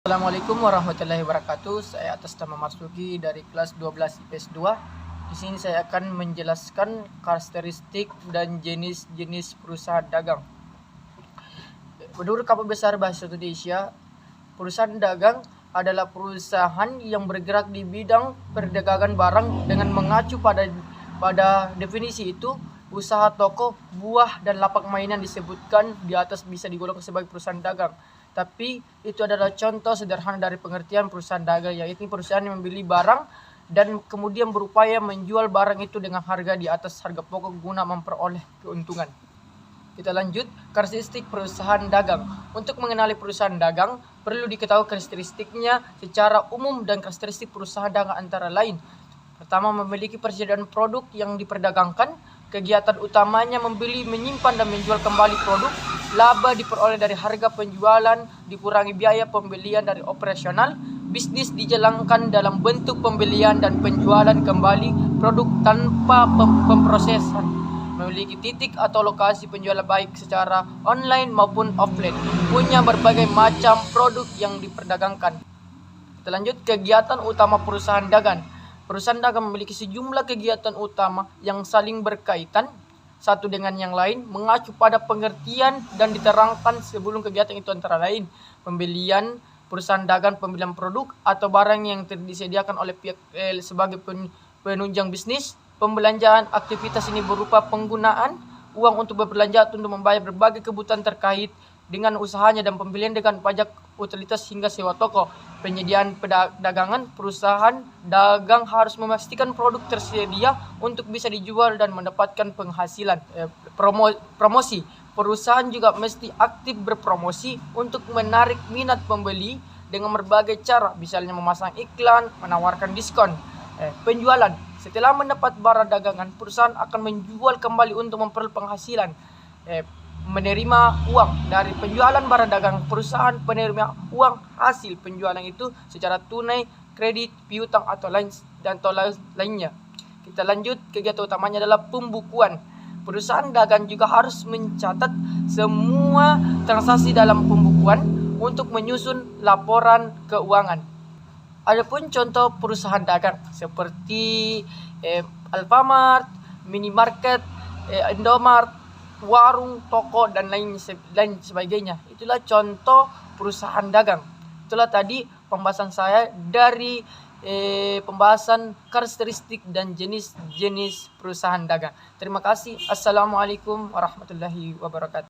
Assalamualaikum warahmatullahi wabarakatuh. Saya atas nama Mas Lugi dari kelas 12 IPS 2. Di sini saya akan menjelaskan karakteristik dan jenis-jenis perusahaan dagang. Menurut Kamus Besar Bahasa Indonesia, perusahaan dagang adalah perusahaan yang bergerak di bidang perdagangan barang dengan mengacu pada definisi itu. Usaha toko, buah, dan lapak mainan disebutkan di atas bisa digolongkan sebagai perusahaan dagang. Tapi itu adalah contoh sederhana dari pengertian perusahaan dagang, yaitu perusahaan yang membeli barang dan kemudian berupaya menjual barang itu dengan harga di atas harga pokok guna memperoleh keuntungan. Kita lanjut, karakteristik perusahaan dagang. Untuk mengenali perusahaan dagang, perlu diketahui karakteristiknya secara umum dan karakteristik perusahaan dagang antara lain. Pertama, memiliki persediaan produk yang diperdagangkan. Kegiatan utamanya membeli, menyimpan, dan menjual kembali produk. Laba diperoleh dari harga penjualan, dikurangi biaya pembelian dari operasional. Bisnis dijalankan dalam bentuk pembelian dan penjualan kembali produk tanpa pemprosesan. Memiliki titik atau lokasi penjualan baik secara online maupun offline. Punya berbagai macam produk yang diperdagangkan. Kita lanjut, kegiatan utama perusahaan dagang. Perusahaan dagang memiliki sejumlah kegiatan utama yang saling berkaitan satu dengan yang lain, mengacu pada pengertian dan diterangkan sebelum kegiatan itu antara lain pembelian perusahaan dagang, pembelian produk atau barang yang disediakan oleh pihak sebagai penunjang bisnis. Pembelanjaan aktivitas ini berupa penggunaan uang untuk berbelanja untuk membayar berbagai kebutuhan terkait dengan usahanya dan pembelian dengan pajak utilitas hingga sewa toko. Penyediaan perdagangan, perusahaan dagang harus memastikan produk tersedia untuk bisa dijual dan mendapatkan penghasilan. Promosi, perusahaan juga mesti aktif berpromosi untuk menarik minat pembeli dengan berbagai cara, misalnya memasang iklan, menawarkan diskon. Penjualan, setelah mendapat barang dagangan, perusahaan akan menjual kembali untuk memperoleh penghasilan. Menerima uang dari penjualan barang dagang, perusahaan penerima uang hasil penjualan itu secara tunai, kredit, piutang atau lainnya. Kita lanjut, kegiatan utamanya adalah pembukuan. Perusahaan dagang juga harus mencatat semua transaksi dalam pembukuan untuk menyusun laporan keuangan. Adapun contoh perusahaan dagang seperti Alfamart, Minimarket, Indomart, warung, toko, dan lain sebagainya. Itulah contoh perusahaan dagang. Itulah tadi pembahasan saya dari pembahasan karakteristik dan jenis-jenis perusahaan dagang. Terima kasih. Assalamualaikum warahmatullahi wabarakatuh.